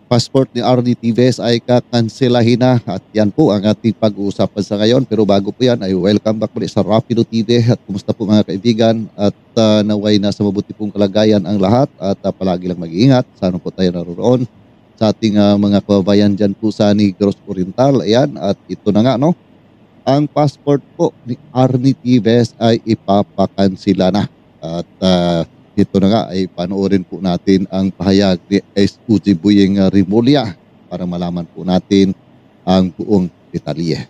passport ni Arnie Tives ay kakanselahin na at yan po ang ating pag-uusapan sa ngayon. Pero bago po yan ay welcome back ulit sa Rapido TV at kumusta po mga kaibigan at naway nasa mabuti pong kalagayan ang lahat at palagi lang mag-iingat. Sana po tayo naroon sa ating mga kababayan dyan po sa Negros Oriental. Ayan, at ito na nga no, ang passport po ni Arnie Tives ay ipapakansela na at ito na nga ay panoorin po natin ang pahayag ni SUG Boyeng Rimulya para malaman po natin ang buong detalye.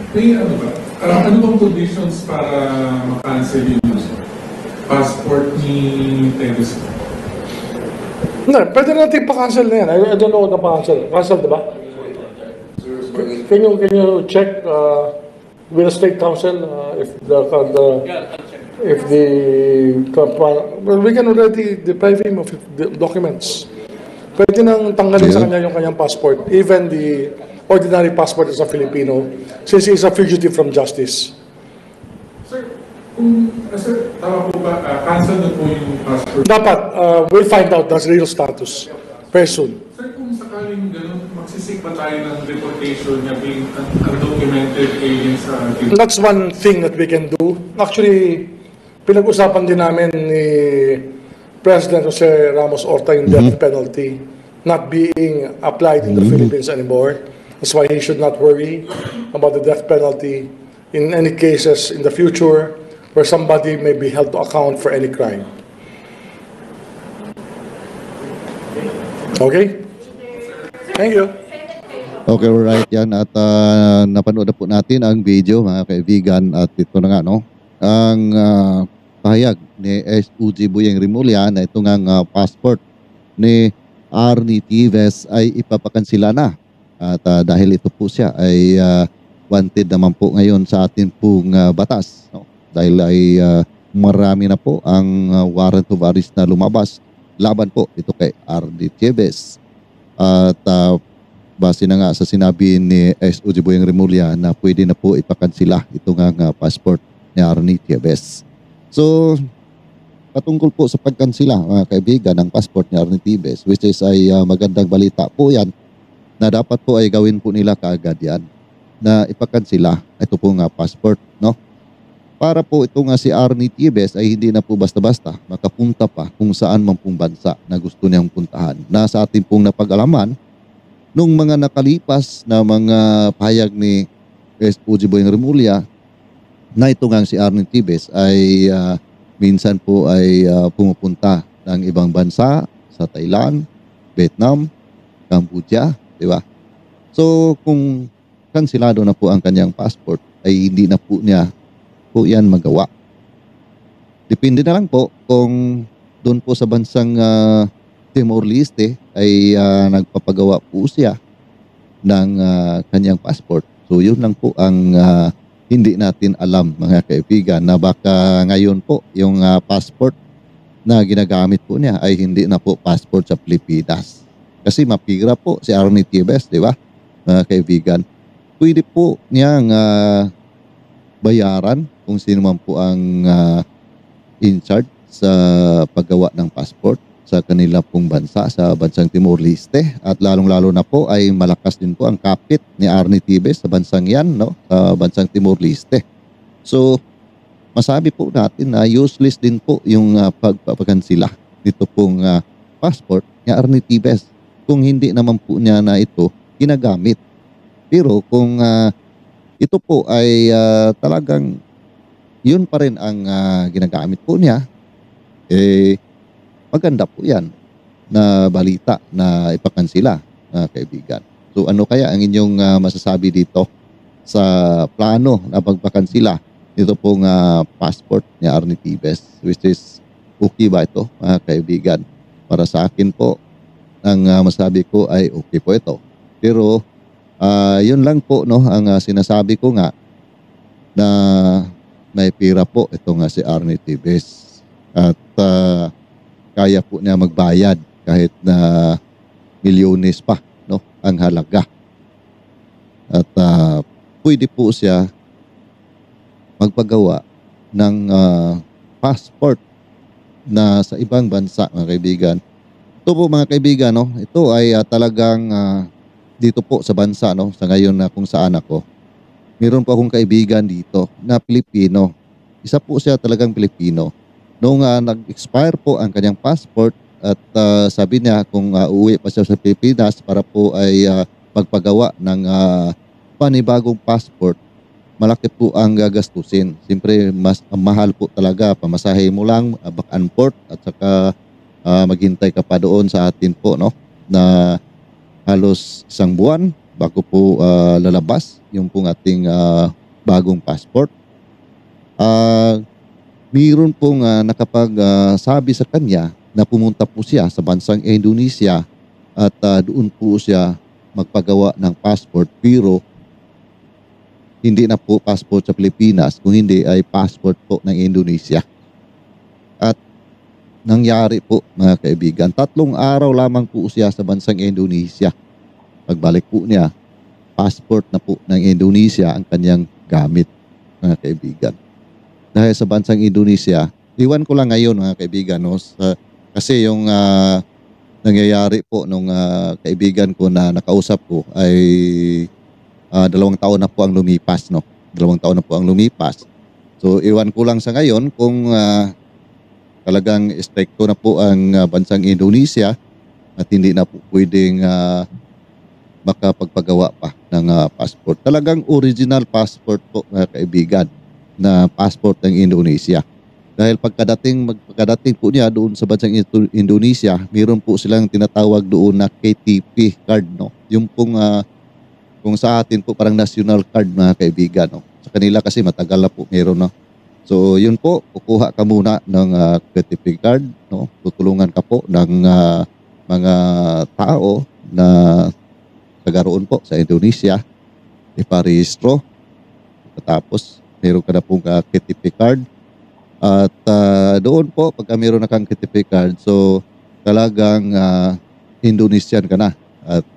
Ano bang conditions para makancel yung passport ni Tives? No, pwede natin pa-cancel na yan. I don't know what the pa-cancel. Cancel, diba? Can you check with the State Council if well, we can already deprive him of the documents. Pwede nang tanggalin sa kanya yung kanyang passport, even the ordinary passport as a Filipino, since he is a fugitive from justice. Sir, tama po ba, cancel na po yung passport? Dapat, we'll find out the real status very soon. Sir, kung sakaling ganun, magsisik pa tayo ng deportation niya being undocumented alien sa atin? That's one thing that we can do. Actually, pinag-usapan din namin ni President Jose Ramos Horta yung death penalty not being applied in the Philippines anymore. That's why he should not worry about the death penalty in any cases in the future where somebody may be held to account for any crime. Okay? Thank you. Okay, alright yan at napanood na po natin ang video mga kaibigan at ito na nga no, ang pahayag ni SUG Boyeng Rimulya na ito ngang passport ni Arnie Tives ay ipapakansela na at dahil ito po siya ay wanted naman po ngayon sa atin pong batas no? Dahil ay marami na po ang warrant of arrest na lumabas laban po ito kay Arnie Tives at base na nga sa sinabi ni SUG Boyeng Rimulya na pwede na po ipakansela ito ngang passport ni Arnie Tives. So, patungkol po sa pagkansela mga kaibigan ng passport ni Arnie Tives, which is ay magandang balita po yan na dapat po ay gawin po nila kaagad yan na ipakansela ito po nga passport, no? Para po ito nga si Arnie Tives ay hindi na po basta-basta makapunta pa kung saan man pong bansa na gusto niyang puntahan. Na sa ating pong napag-alaman nung mga nakalipas na mga pahayag ni SUG Boyeng Rimulya na ito nga si Arnie Tives ay minsan po ay pumupunta ng ibang bansa sa Thailand, Vietnam, Cambodia, di ba? So kung kansilado na po ang kanyang passport ay hindi na po niya po yan magawa. Depende na lang po kung doon po sa bansang Timor-Leste ay nagpapagawa po siya ng kanyang passport. So yun lang po ang hindi natin alam mga kaibigan na baka ngayon po yung passport na ginagamit po niya ay hindi na po passport sa Pilipinas. Kasi mapira po si Arnie Tives, di ba? Mga kaibigan. Pwede po niyang bayaran kung sino man po ang in charge sa paggawa ng passport sa kanila pong bansa, sa bansang Timor-Leste. At lalong-lalo na po ay malakas din po ang kapit ni Arnie Tives sa bansang yan, no? Sa bansang Timor-Leste. So, masabi po natin na useless din po yung pagpapakansela nito pong passport ni Arnie Tives kung hindi naman po niya na ito ginagamit. Pero kung ito po ay talagang yun pa rin ang ginagamit po niya, maganda po yan na balita na ipakansela, kaibigan. So ano kaya ang inyong masasabi dito sa plano na pagpakansela nito pong passport ni Arnie Tives, which is okay ba ito mga kaibigan? Para sa akin po, ang masabi ko ay okay po ito. Pero yun lang po no, ang sinasabi ko nga na may pira po ito nga si Arnie Tives at kaya po niya magbayad kahit na milyones pa no ang halaga. At pwede po siya magpagawa ng passport na sa ibang bansa mga kaibigan ito po mga kaibigan, no, ito ay talagang dito po sa bansa, no, sa ngayon na kung saan ako. Meron po akong kaibigan dito na Pilipino. Isa po siya talagang Pilipino. Noong nag-expire po ang kanyang passport at sabi niya kung uuwi pa siya sa Pilipinas para po ay magpagawa ng panibagong passport, malaki po ang gagastusin. Siyempre, mas mahal po talaga. Pamasahe mo lang, back and forth, at saka maghintay ka pa doon sa atin po, no? Na halos 1 buwan bago po lalabas yung pong ating bagong passport. Mayroon pong nakapagsabi sa kanya na pumunta po siya sa bansang Indonesia at doon po siya magpagawa ng passport, pero hindi na po passport sa Pilipinas, kung hindi ay passport po ng Indonesia. At nangyari po mga kaibigan, 3 araw lamang po siya sa bansang Indonesia. Pagbalik po niya, passport na po ng Indonesia ang kanyang gamit, mga kaibigan. Dahil sa bansang Indonesia, iwan ko lang ngayon mga kaibigan, no, kasi yung nangyayari po nung kaibigan ko na nakausap ko ay 2 taon na po ang lumipas, no? 2 taon na po ang lumipas. So iwan ko lang sa ngayon kung talagang stricto na po ang bansang Indonesia at hindi na po pwedeng makapagpagawa pa ng passport. Talagang original passport po mga kaibigan, na passport ng Indonesia. Dahil pagkadating po niya doon sa bansang Indonesia, mayroon po silang tinatawag doon na KTP card, no? Yung pong kung sa atin po parang national card mga kaibigan, no? Sa kanila kasi matagal na po meron, no? So yun po, kukuha ka muna ng KTP card, no? Tutulungan ka po ng mga tao na taga roon po sa Indonesia, iparehistro. Tapos meron ka na pong KTP card. At doon po, pagka meron na kang KTP card, so talagang Indonesian ka na. At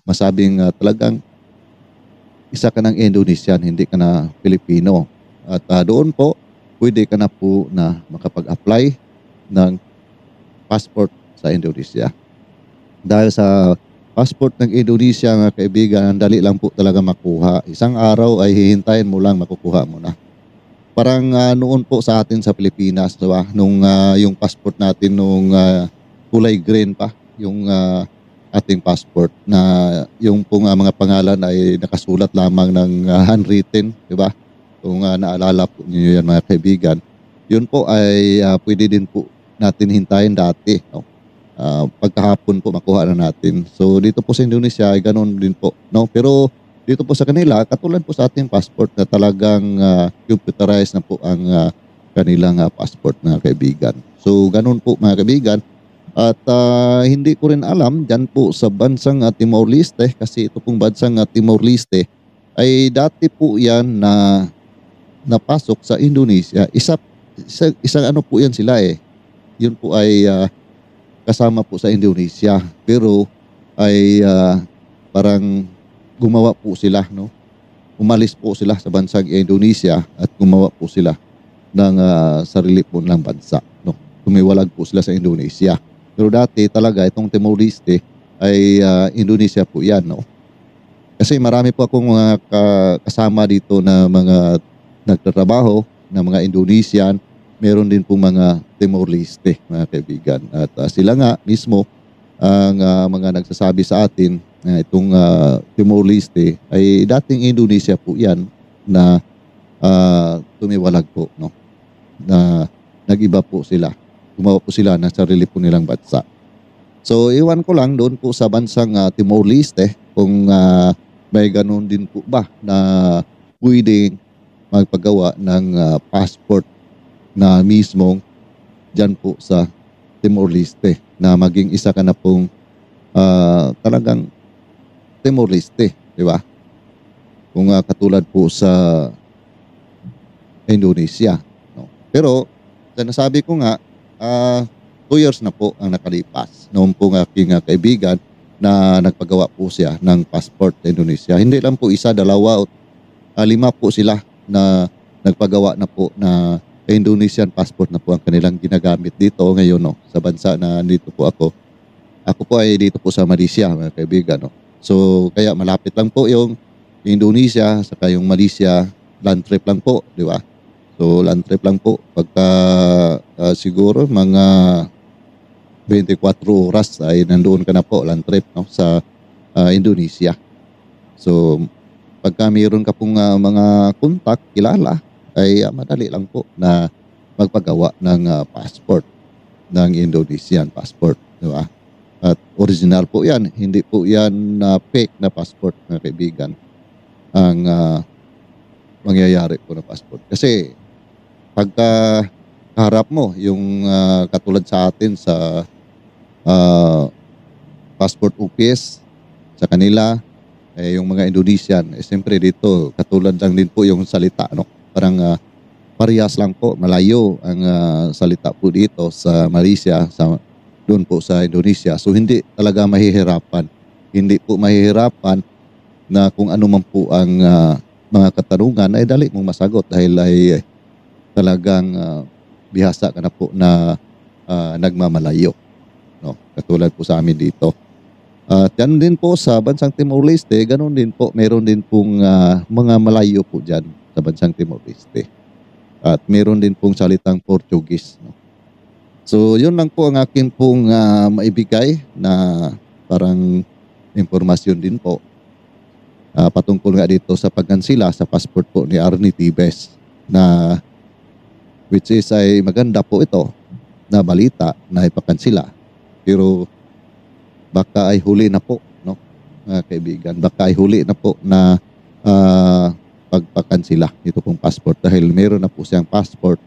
masabing talagang isa ka ng Indonesian, hindi ka na Pilipino. At doon po, pwede ka na po na makapag-apply ng passport sa Indonesia. Dahil sa passport ng Indonesia, mga kaibigan, dali lang po talaga makuha. 1 araw ay hihintayin mo lang, makukuha mo na. Parang noon po sa atin sa Pilipinas, diba? Nung yung passport natin nung kulay green pa, yung ating passport na yung pong mga pangalan ay nakasulat lamang ng handwritten, diba? Kung naalala po niyo yan mga kaibigan, yun po ay pwede din po natin hintayin dati, no? Pagkahapon po makuha na natin. So dito po sa Indonesia ay ganoon din po, no? Pero dito po sa kanila, katulad po sa ating passport na talagang computerized na po ang kanilang passport mga kaibigan. So ganoon po mga kaibigan. At hindi ko rin alam dyan po sa bansang Timor-Leste, kasi ito pong bansang Timor-Leste ay dati po yan na napasok sa Indonesia. Isang ano po yan sila eh. Yun po ay kasama po sa Indonesia, pero ay parang gumawa po sila, no? Umalis po sila sa bansang Indonesia at gumawa po sila ng sarili po ng bansa, no? Tumiwalag po sila sa Indonesia. Pero dati talaga itong Timor-Leste ay Indonesia po yan, no? Kasi marami po akong mga kasama dito na mga nagtatrabaho na mga Indonesian. Meron din po mga Timor-Leste, mga kaibigan. At sila nga mismo ang mga nagsasabi sa atin na itong Timor-Leste ay dating Indonesia po yan na tumiwalag po, no? Na nag-iba po sila. Gumawa po sila ng sarili po nilang bansa. So iwan ko lang doon po sa bansang Timor-Leste kung may ganun din po ba na pwedeng magpagawa ng passport na mismong dyan po sa Timor-Leste, na maging isa ka na pong talagang Timor-Leste, di ba? Kung katulad po sa Indonesia, no? Pero sinasabi ko nga, 2 years na po ang nakalipas noon pong aking kaibigan na nagpagawa po siya ng passport sa Indonesia. Hindi lang po 1, 2, 5 po sila na nagpagawa na po na Indonesian passport na po ang kanilang ginagamit dito ngayon, no, sa bansa na dito po ako. Ako po ay dito po sa Malaysia, mga kaibigan. No? So, kaya malapit lang po yung Indonesia, saka yung Malaysia, land trip lang po, di ba? So, land trip lang po. Pagka siguro mga 24 oras ay nandoon ka na po, land trip no, sa Indonesia. So, pagka mayroon ka pong mga contact, kilala, ay madali lang po na magpagawa ng passport, ng Indonesian passport, di ba? At original po yan, hindi po yan fake na passport, mga kaibigan, ang mangyayari po na passport. Kasi pagka harap mo yung katulad sa atin sa passport office, sa kanila, yung mga Indonesian, siyempre dito, katulad lang din po yung salita, no? Parang parehas lang po, malayo ang salita po dito sa Malaysia, doon po sa Indonesia. So hindi talaga mahihirapan. Hindi po mahihirapan na kung ano man po ang mga katanungan ay dali mong masagot dahil ay talagang bihasa ka na po na nagmamalayo. No? Katulad po sa amin dito. At yan din po sa bansang Timor-Leste, ganun din po, meron din pong mga malayo po dyan sa bansang Timor-Leste. At meron din pong salitang Portuguese. No? So, yun lang po ang akin pong maibigay na parang impormasyon din po. Patungkol nga dito sa pagkansila sa passport po ni Arnie Tibes na which is ay maganda po ito na balita na ipakansila. Pero baka ay huli na po, no, mga kaibigan. Baka ay huli na po na pagpakansila ito pong passport dahil meron na po siyang passport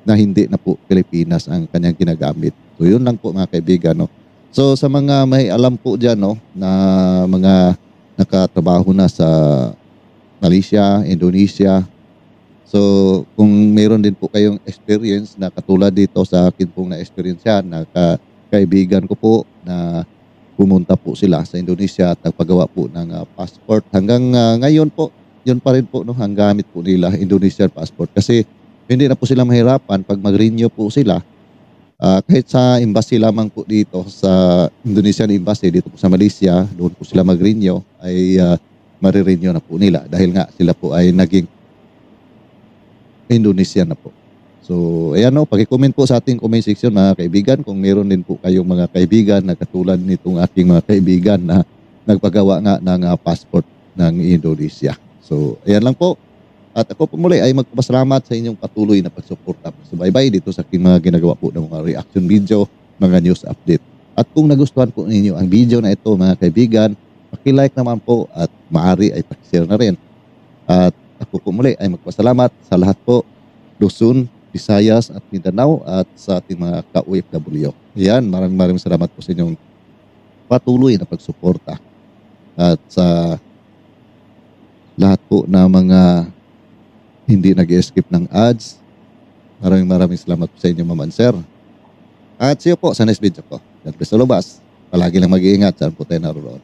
na hindi na po Pilipinas ang kanyang ginagamit. So yun lang po mga kaibigan. No? So sa mga may alam po dyan no, na mga nakatrabaho na sa Malaysia, Indonesia. So kung meron din po kayong experience na katulad dito sa akin pong na-experience yan, na kaibigan ko po na pumunta po sila sa Indonesia at nagpagawa po ng passport. Hanggang ngayon po, yun pa rin po no, ang gamit po nila, Indonesian passport. Kasi hindi na po sila mahirapan pag mag-renew po sila. Kahit sa embassy lamang po dito, sa Indonesian embassy dito po sa Malaysia, doon po sila mag-renew, ay marirenew na po nila. Dahil nga sila po ay naging Indonesian na po. So, ayan o, pag-comment po sa ating comment section mga kaibigan kung meron din po kayong mga kaibigan na katulad nitong ating mga kaibigan na nagpagawa nga ng passport ng Indonesia. So, ayan lang po. At ako po muli ay magpapasalamat sa inyong patuloy na pagsuporta. So, bye-bye dito sa aking mga ginagawa po ng mga reaction video, mga news update. At kung nagustuhan po ninyo ang video na ito mga kaibigan, paki-like naman po at maaari ay paki-share na rin. At ako po muli ay magpapasalamat sa lahat po, Luzon, Visayas at Mindanao at sa ating mga ka-OFW. Yan, maraming salamat po sa inyong patuloy na pagsuporta. At sa lahat po na mga hindi nag-escape ng ads, maraming salamat po sa inyo, Ma'am Sir. At see you po sa next video ko. God bless all of us. Palagi lang mag-iingat saan po tayo naroon.